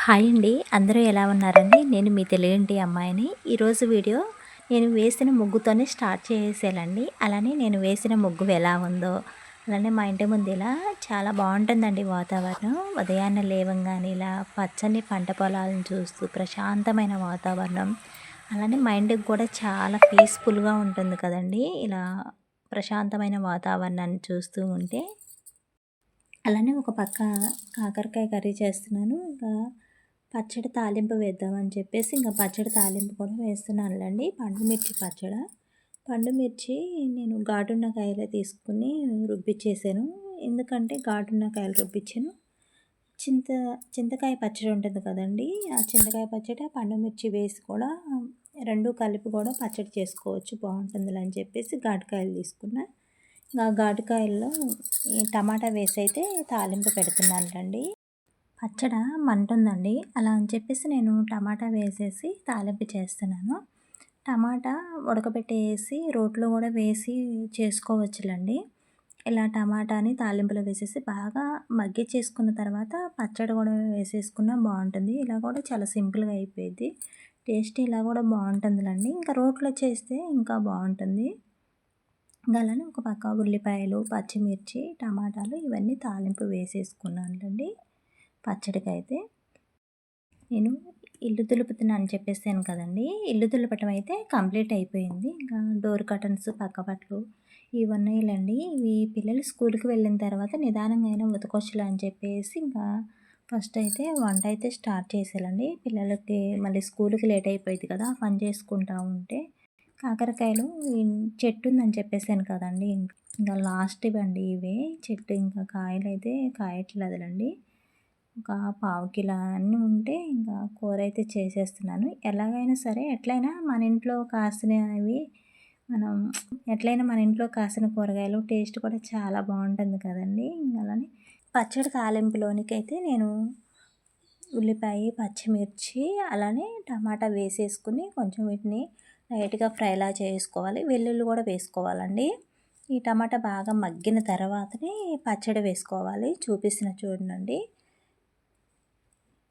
Hi అండి. అందరూ ఎలా ఉన్నారండి? నేను మీ తెలుగింటి అమ్మాయిని. ఈరోజు వీడియో నేను వేసిన ముగ్గుతోనే స్టార్ట్ చేసేయాలండి. అలానే నేను వేసిన ముగ్గు ఎలా ఉందో, అలానే మా ఇంటి ముందు ఇలా చాలా బాగుంటుందండి వాతావరణం. ఉదయాన్నే లేవంగానే ఇలా పచ్చని పంట పొలాలను చూస్తూ ప్రశాంతమైన వాతావరణం, అలానే మైండ్కి కూడా చాలా పీస్ఫుల్గా ఉంటుంది కదండి. ఇలా ప్రశాంతమైన వాతావరణాన్ని చూస్తూ ఉంటే అలానే ఒక పక్క కాకరకాయ కర్రీ చేస్తున్నాను. ఇంకా పచ్చడి తాలింపు వేద్దామని చెప్పేసి ఇంకా పచ్చడి తాలింపు కూడా వేస్తున్నానులేండి. పండు మిర్చి పచ్చడి. పండు మిర్చి నేను ఘాటున్న కాయలే తీసుకుని రుబ్బిచ్చేసాను. ఎందుకంటే ఘాటున్న కాయలు రుబ్బిచ్చాను. చింత చింతకాయ పచ్చడి ఉంటుంది కదండీ! ఆ చింతకాయ పచ్చడి, ఆ పండు మిర్చి వేసి కూడా 2 కలిపి కూడా పచ్చడి చేసుకోవచ్చు, బాగుంటుందిలే అని చెప్పేసి ఘాటుకాయలు తీసుకున్నా. ఆ ఘాటుకాయల్లో ఈ టమాటా వేసి అయితే తాలింపు పెడుతున్నానులేండి. పచ్చడ మంటుందండి. అలా అని చెప్పేసి నేను టమాటా వేసేసి తాలింపు చేస్తున్నాను. టమాటా ఉడకబెట్టేసి రోట్లో కూడా వేసి చేసుకోవచ్చులండి. ఇలా టమాటాని తాలింపులో వేసేసి బాగా మగ్గిచ్చేసుకున్న తర్వాత పచ్చడి కూడా వేసేసుకున్నా బాగుంటుంది. ఇలా కూడా చాలా సింపుల్‌గా అయిపోయిద్ది. టేస్ట్ ఇలా కూడా బాగుంటుందిలెండి. ఇంకా రోట్లో చేస్తే ఇంకా బాగుంటుంది. ఇంకా అలానే ఒక పక్క ఉల్లిపాయలు, పచ్చిమిర్చి, టమాటాలు ఇవన్నీ తాలింపు వేసేసుకున్నానులెండి. పచ్చడికైతే నేను ఇల్లు దులుపుతున్నా అని చెప్పేసాను కదండీ! ఇల్లు దులపటం అయితే కంప్లీట్ అయిపోయింది. ఇంకా డోర్ కర్టన్స్, పక్క బట్టలు ఇవున్నాయిలెండి. ఇవి పిల్లలు స్కూల్‌కి వెళ్ళిన తర్వాత నిదానంగా అయినా ఉతకొచ్చులే అని చెప్పేసి ఇంకా ఫస్ట్ అయితే వంట అయితే స్టార్ట్ చేసేయాలండి. పిల్లలకి మళ్ళీ స్కూల్‌కి లేట్ అయిపోయిద్ది కదా! పని చేసుకుంటా ఉంటే. కాకరకాయలు చెట్టు ఉందని చెప్పేసాను కదండీ! ఇంకా లాస్ట్ ఇవండి ఇవే. చెట్టు ఇంకా కాయలైతే కాయట్లేదులెండి. ఒక పావు కిలో అన్నీ ఉంటే ఇంకా కూర అయితే చేసేస్తున్నాను. ఎలాగైనా సరే ఎట్లయినా మన ఇంట్లో కాసినవి మనం ఎట్లయినా మన ఇంట్లో కాసిన కూరగాయలు టేస్ట్ కూడా చాలా బాగుంటుంది కదండీ! అలానే పచ్చడి తాలింపులోనికైతే నేను ఉల్లిపాయ, పచ్చిమిర్చి అలానే టమాటా వేసేసుకుని కొంచెం వీటిని లైట్‌గా ఫ్రైలా చేసుకోవాలి. వెల్లుల్లి కూడా వేసుకోవాలండి. ఈ టమాటా బాగా మగ్గిన తర్వాతనే పచ్చడి వేసుకోవాలి. చూపిస్తున్నా చూడండి.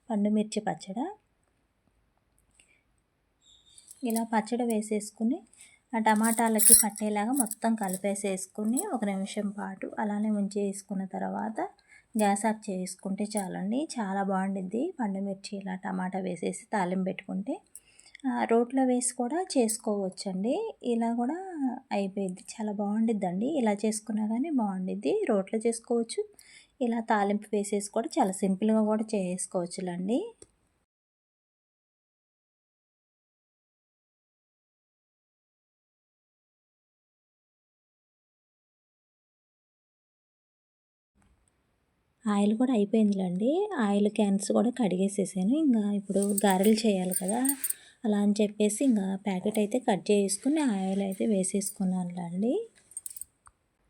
పండు మిర్చి పచ్చడి. ఇలా పచ్చడి వేసేసుకుని ఆ టమాటాలకి పట్టేలాగా మొత్తం కలిపేసేసుకుని ఒక నిమిషం పాటు అలానే ఉంచేసుకున్న తర్వాత గ్యాస్ ఆఫ్ చేసుకుంటే చాలండి. చాలా బాగుండిద్ది. పండు మిర్చి ఇలా టమాటా వేసేసి తాలింపు పెట్టుకుంటే రోట్లో వేసి కూడా చేసుకోవచ్చండి. ఇలా కూడా అయిపోయిద్ది. చాలా బాగుండిద్దండి. ఇలా చేసుకున్నా కానీ బాగుండిద్ది. రోట్లో చేసుకోవచ్చు. ఇలా తాలింపు వేసేసి కూడా చాలా సింపుల్‌గా కూడా చేసుకోవచ్చులండి. ఆయిల్ కూడా అయిపోయిందిలేండి. ఆయిల్ క్యాన్స్ కూడా కడిగేసేసాను. ఇంగా ఇప్పుడు గారెలు చేయాలి కదా! అలా అని చెప్పేసి ఇంగా ప్యాకెట్ అయితే కట్ చేసుకొని ఆయిల్ అయితే వేసేసుకున్నానులేండి.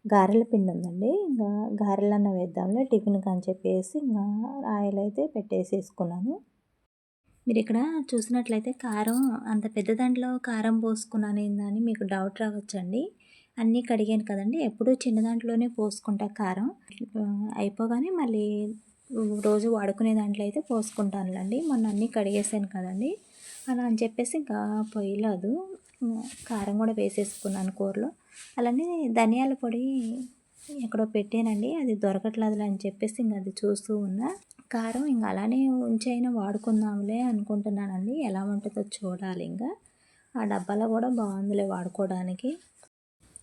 గారెల పిండి ఉందండి. ఇంగా గారెలన్నా వేద్దాంలే టిఫిన్‌కి అని చెప్పేసి ఇంగా ఆయిల్ అయితే పెట్టేసేసుకున్నాను. మీరిక్కడ చూసినట్లయితే కారం అంత పెద్ద దాంట్లో కారం పోసుకున్నానేందని మీకు డౌట్ రావచ్చండి. అన్నీ కడిగాను కదండీ! ఎప్పుడూ చిన్న దాంట్లోనే పోసుకుంటా కారం. అయిపోగానే మళ్ళీ రోజు వాడుకునే దాంట్లో అయితే పోసుకుంటానులెండి. మొన్న అన్నీ కడిగేసాను కదండీ! అలా అని చెప్పేసి ఇంకా పొయ్యలేదు. కారం కూడా వేసేసుకున్నాను కూరలో. అలానే ధనియాల పొడి ఎక్కడో పెట్టానండి. అది దొరకట్లేదులే అని చెప్పేసి ఇంక అది చూస్తూ ఉన్నా. కారం ఇంక అలానే ఉంచైనా వాడుకుందాంలే అనుకుంటున్నానండి. ఎలా ఉంటుందో చూడాలి ఇంగా. ఆ డబ్బాలో కూడా బాగుందిలే వాడుకోవడానికి.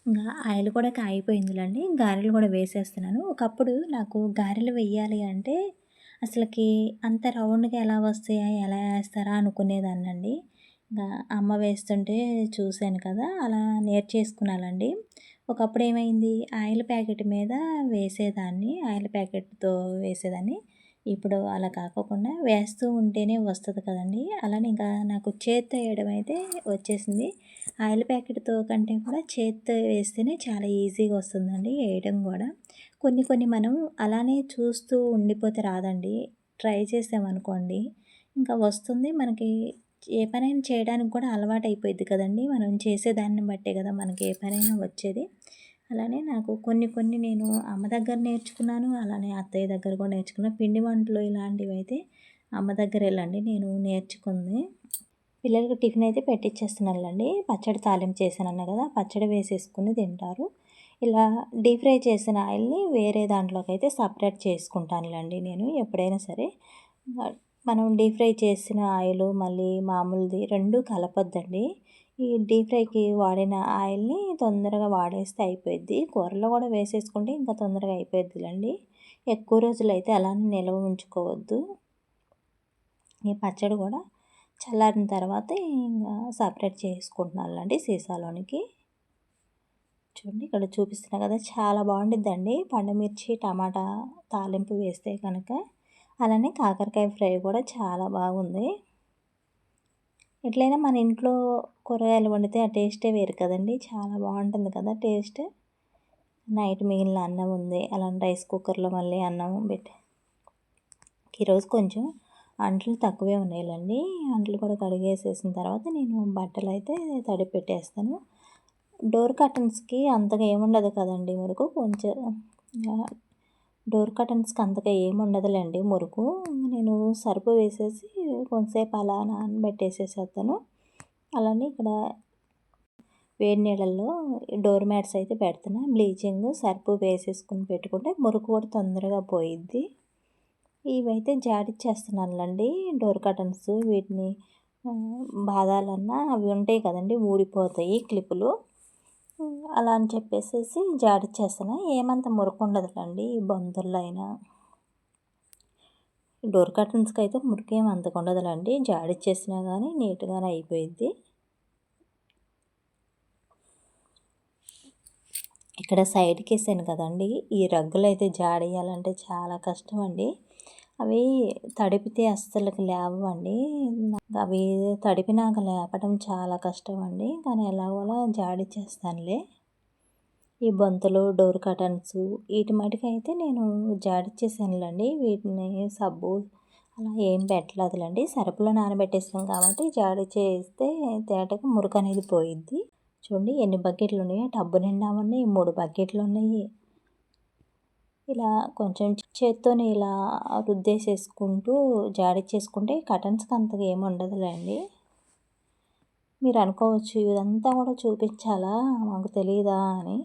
ఇంగా ఆయిల్ కూడా కాగిపోయిందిలేండి. గారెలు కూడా వేసేస్తున్నాను. ఒకప్పుడు నాకు గారెలు వెయ్యాలి అంటే అసలకి అంత రౌండ్‌గా ఎలా వస్తాయా? ఎలా ఏస్తారా? అనుకునేదాన్నండి. ఇంగా అమ్మ వేస్తుంటే చూశాను కదా! అలా నేర్చేసుకున్నానండి. ఒకప్పుడు ఏమైంది ఆయిల్ ప్యాకెట్ మీద వేసేదాన్ని. ఆయిల్ ప్యాకెట్‌తో వేసేదాన్ని. ఇప్పుడు అలా కాకోకుండా వేస్తూ ఉంటేనే వస్తది కదండీ! అలానే ఇంకా నాకు చేత్తో ఏయడం అయితే వచ్చేసింది. ఆయిల్ ప్యాకెట్‌తో కంటే కూడా చేత్తో వేస్తేనే చాలా ఈజీగా వస్తుందండి ఏయడం గూడా. కొన్ని కొన్ని మనం అలానే చూస్తూ ఉండిపోతే రాదండి. ట్రై చేసామనుకోండి ఇంకా వస్తుంది. మనకి ఏ పనైనా చేయడానికి కూడా అలవాటయిపోయిద్ది కదండీ! మనం చేసేదాన్ని బట్టే కదా మనకి ఏ పనైనా వచ్చేది. అలానే నాకు కొన్ని కొన్ని నేను అమ్మ దగ్గర నేర్చుకున్నాను. అలానే అత్తయ్య దగ్గర కూడా నేర్చుకున్నా. పిండి వంటలు ఇలాంటివైతే అమ్మ దగ్గరేలండి నేను నేర్చుకుంది. పిల్లలకి టిఫిన్ అయితే పెట్టిచ్చేస్తున్నానులెండి. పచ్చడి తాలింపు చేశానన్నా కదా! పచ్చడి వేసేసుకొని తింటారు. ఇలా డీప్ ఫ్రై చేసిన ఆయిల్‌ని వేరే దాంట్లోకైతే సపరేట్ చేసుకుంటానులెండి నేను ఎప్పుడైనా సరే. మనం డీప్ ఫ్రై చేసిన ఆయిలు మళ్ళీ మామూలుది 2 కలపొద్దండి. ఈ డీప్ ఫ్రైకి వాడిన ఆయిల్‌ని తొందరగా వాడేస్తే అయిపోయిద్ది. కూరలో కూడా వేసేసుకుంటే ఇంకా తొందరగా అయిపోయిద్దిలెండి. ఎక్కువ రోజులైతే అలానే నిల్వ ఉంచుకోవద్దు. ఈ పచ్చడి కూడా చల్లారిన తర్వాత ఇంగా సపరేట్ చేసుకుంటున్నానులెండి సీసాలోనికి. చూడండి ఇక్కడ చూపిస్తున్నా కదా! చాలా బావుండిద్దండి పండుమిర్చి, టమాటా తాలింపు వేస్తే కనుక. అలానే కాకరకాయ ఫ్రై కూడా చాలా బాగుంది. ఎట్లైనా మన ఇంట్లో కూరగాయలు వండితే ఆ టేస్టే వేరు కదండీ! చాలా బావుంటుంది కదా టేస్ట్. నైట్ మిగిలిన అన్నం ఉంది. అలానే రైస్ కుక్కర్‌లో మళ్ళీ అన్నం ఈరోజు కొంచెం అంట్లు తక్కువే ఉన్నాయిలెండి. అంట్లు కూడా కడిగేసేసిన తర్వాత నేను బట్టలైతే తడిపి పెట్టేస్తాను. డోర్ కర్టన్స్‌కి అంతగా ఏముండదు కదండీ మురుకు. కొంచెం డోర్ కర్టన్స్‌కి అంతగా ఏముండదులెండి మురుకు. నేను సర్ఫ్ వేసేసి కొంతసేపు అలా నానబెట్టేసేసేస్తాను. అలానే ఇక్కడ వేడి నీళ్ళల్లో డోర్ మ్యాట్స్ అయితే పెడుతున్నా. బ్లీచింగ్, సర్ఫ్ వేసేసుకొని పెట్టుకుంటే మురుకు కూడా తొందరగా పోయిద్ది. ఇవైతే జాడిచ్చేస్తున్నానులెండి డోర్ కర్టన్స్. వీటిని బాదాలన్నా అవి ఉంటాయి కదండీ! ఊడిపోతాయి క్లిప్పులు. అలా అని చెప్పేసేసి జాడిచ్చేస్తున్నా. ఏమంత మురుకుండదులెండి ఈ బొంతల్లో అయినా. డోర్ కర్టన్స్‌కి అయితే మురికేం అంతగా ఉండదులెండి. జాడిచ్చేసినా గానీ నీట్‌గానే అయిపోయిద్ది. ఇక్కడ సైడ్‌కేసాను కదండీ! ఈ రగ్గులైతే జాడేయాలంటే చాలా కష్టమండి. అవి తడిపితే అస్సలకి లేవవండి. అవి తడిపినాక లేపడం చాలా కష్టమండి. కానీ ఎలాగోలా జాడిచ్చేస్తానులే. ఈ బొంతలు, డోర్ కర్టన్స్ వీటి మటుకైతే నేను జాడిచ్చేసానులెండి. వీటిని సబ్బు అలా ఏం పెట్టలేదులెండి. సర్ఫ్‌లో నానబెట్టేసాం కాబట్టి జాడిచ్చేస్తే తేటగా మురుకనేది పోయిద్ది. చూడండి ఎన్ని బకెట్లున్నాయో. టబ్బు నిండా ఉన్నాయి. 3 బకెట్లున్నాయి. ఇలా కొంచెం చేత్తోని ఇలా రుద్దేసేసుకుంటూ జాడిచ్చేసుకుంటే కర్టన్స్‌కి అంతగా ఏముండదులేండి. మీరు అనుకోవచ్చు ఇదంతా కూడా చూపించాలా మాకు తెలీదా అని.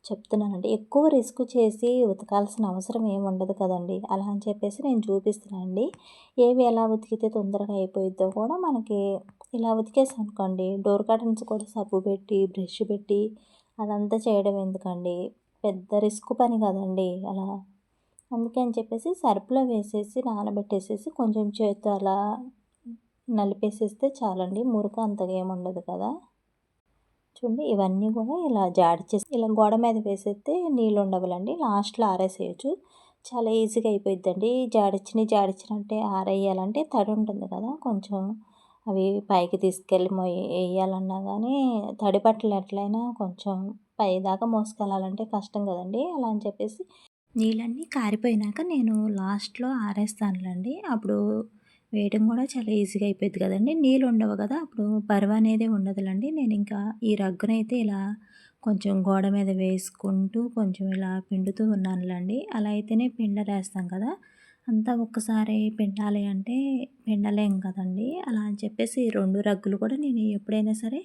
చెప్తున్నానండి. ఎక్కువ రిస్క్ చేసి ఉతకాల్సిన అవసరం ఏముండదు కదండీ! అలా అని చెప్పేసి నేను చూపిస్తున్నానండి. ఏవి ఎలా ఉతికితే తొందరగా అయిపోయిద్దో కూడా మనకి ఇలా ఉతికేసామనుకోండి డోర్ కర్టన్స్ కూడా సబ్బు పెట్టి, బ్రష్ పెట్టి అదంతా చేయడం ఎందుకండి? పెద్ద రిస్క్ పని కదండీ అలా. అందుకే అని చెప్పేసి సర్ఫ్‌లో వేసేసి నానబెట్టేసేసి కొంచెం చేత్తో అలా నలిపేసేస్తే చాలండి. మురుకు అంతగా ఏముండదు కదా! చూడండి ఇవన్నీ కూడా ఇలా జాడిచేసి ఇలా గోడ మీద వేసేస్తే నీళ్ళు ఉండవులండి. లాస్ట్‌లో ఆరేసేయొచ్చు. చాలా ఈజీగా అయిపోయిద్దండి. జాడిచ్చినట్టే ఆరేయాలంటే తడి ఉంటుంది కదా! కొంచెం అవి పైకి తీసుకెళ్ళి ఎయ్యాలన్నా కానీ తడి బట్టలు ఎట్లయినా కొంచెం పైదాకా మోసుకెళ్ళాలంటే కష్టం కదండీ! అలా అని చెప్పేసి నీళ్ళన్నీ కారిపోయినాక నేను లాస్ట్‌లో ఆరేస్తానులెండి. అప్పుడు వేయడం కూడా చాలా ఈజీగా అయిపోద్ది కదండీ! నీళ్ళు ఉండవు కదా! అప్పుడు బరువనేదే ఉండదులెండి. నేనింకా ఈ రగ్గునైతే ఇలా కొంచెం గోడ మీద వేసుకుంటూ కొంచెం ఇలా పిండుతూ ఉన్నానులెండి. అలా అయితేనే పిండలేస్తాం కదా! అంతా ఒక్కసారి పిండాలి అంటే పిండలేం కదండీ! అలా అని చెప్పేసి 2 రగ్గులు కూడా నేను ఎప్పుడైనా సరే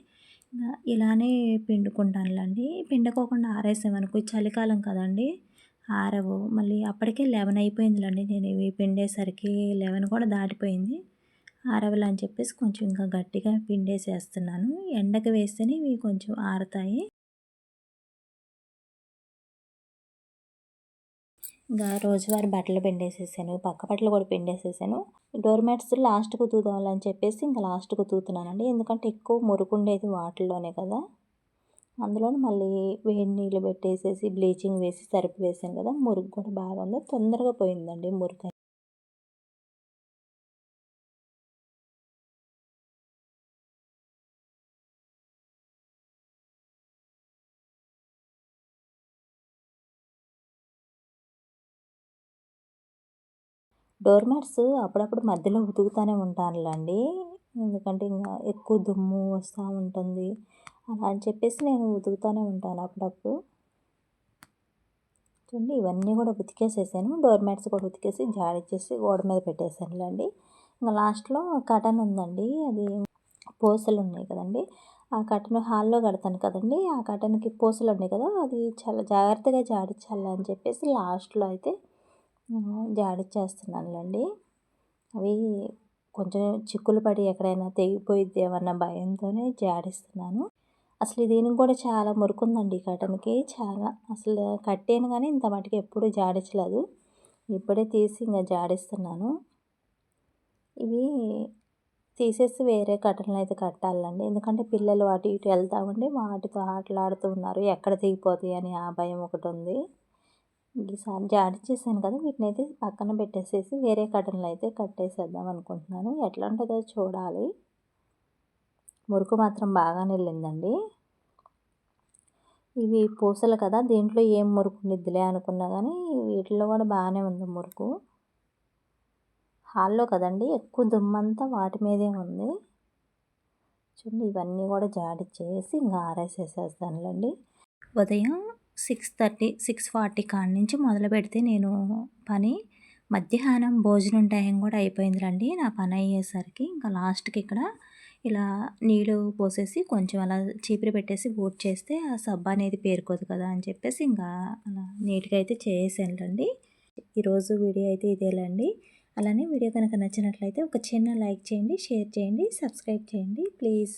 ఇలానే పిండుకుంటానులెండి. పిండుకోకుండా ఆరేసామనుకో చలికాలం కదండీ! ఆరవు. మళ్ళీ అప్పటికే 11 అయిపోయిందిలెండి. నేను ఇవి పిండేసరికి 11 కూడా దాటిపోయింది. ఆరవులే అని చెప్పేసి కొంచెం ఇంకా గట్టిగా పిండేసేస్తున్నాను. ఎండకి వేస్తేనే ఇవి కొంచెం ఆరుతాయి. ఇంకా రోజువారీ బట్టలు పిండేసేసాను. పక్క బట్టలు కూడా పిండేసేసాను. డోర్ మ్యాట్స్ లాస్ట్‌కి ఉతుకుదాంలే అని చెప్పేసి ఇంకా లాస్ట్‌కి ఉతుకుతున్నానండి. ఎందుకంటే ఎక్కువ మురుకుండేది వాటిల్లోనే కదా! అందులోను మళ్ళీ వేడి నీళ్ళు పెట్టేసేసి బ్లీచింగ్ వేసి సర్ఫ్ వేసాను కదా! మురుకు కూడా బాగుంది. తొందరగా పోయిందండి మురుకు. డోర్ మ్యాట్స్ అప్పుడప్పుడు మధ్యలో ఉతుకుతానే ఉంటానులెండి. ఎందుకంటే ఇంగ ఎక్కువ దుమ్ము వస్తా ఉంటుంది. అలా అని చెప్పేసి నేను ఉతుకుతానే ఉంటాను అప్పుడప్పుడు. చూడండి ఇవన్నీ కూడా ఉతికేసేసాను. డోర్ మ్యాట్స్ కూడా ఉతికేసి జాడిచ్చేసి గోడ మీద పెట్టేసానులేండి. ఇంకా లాస్ట్‌లో కర్టెన్ ఉందండి. అది పూసలు ఉన్నాయి కదండీ! ఆ కర్టెన్ హాల్‌లో కడతాను కదండీ! ఆ కర్టెన్‌కి పూసలు ఉన్నాయి కదా! అది చాలా జాగ్రత్తగా జాడిచ్చాలి అని చెప్పేసి లాస్ట్‌లో అయితే జాడిచ్చేస్తున్నానులేండి. అవి కొంచెం చిక్కులు పడి ఎక్కడైనా తెగిపోయిద్దేమో అన్న భయంతోనే జాడిస్తున్నాను. అసలు దీనికి కూడా చాలా మురుకుందండి ఈ కర్టెన్‌కి. చాలా అసలు కట్టాను గానీ ఇంత మటుకు ఎప్పుడు జాడించలేదు. ఇప్పుడే తీసి ఇంక జాడిస్తున్నాను. ఇవి తీసేసి వేరే కర్టెన్‌లయితే కట్టాలండి. ఎందుకంటే పిల్లలు అటు ఇటు వెళ్తా ఉండి వాటితో ఆటలాడుతూ ఉన్నారు. ఎక్కడ తెగిపోతాయి అని ఆ భయం ఒకటుంది. ఈసారి జాడిచ్చేసాను కదా! వీటినైతే పక్కన పెట్టేసేసి వేరే కర్టెన్‌లయితే కట్టేసేద్దాం అనుకుంటున్నాను. ఎట్లా ఉంటదో చూడాలి. మురుకు మాత్రం బాగానే ఎళ్ళిందండి. ఇవి పూసలు కదా! దీంట్లో ఏం మురుకు ఉండిద్దిలే అనుకున్నా గానీ వీటిలో కూడా బాగానే ఉంది మురుకు. హాల్‌లో కదండీ! ఎక్కువ దుమ్మంతా వాటి మీదే ఉంది. చూడండి ఇవన్నీ కూడా జాడిచ్చేసి ఇంక ఆరేసేసేస్తానులేండి. ఉదయం 6:30, 6:40 కాడ నుంచి మొదలుపెడితే నేను పని మధ్యాహ్నం భోజనం టైం కూడా అయిపోయిందిలెండి నా పని అయ్యేసరికి. ఇంకా లాస్ట్‌కి ఇక్కడ ఇలా నీళ్ళు పోసేసి కొంచెం అలా చీపురు పెట్టేసి ఊడ్చేస్తే ఆ సబ్బు అనేది పేరుకోదు కదా అని చెప్పేసి ఇంకా అలా నీట్‌గా అయితే చేసేసానులెండి. ఈరోజు వీడియో అయితే ఇదేలేండి. అలానే వీడియో కనుక నచ్చినట్లయితే ఒక చిన్న లైక్ చేయండి, షేర్ చేయండి, సబ్స్క్రైబ్ చేయండి ప్లీజ్.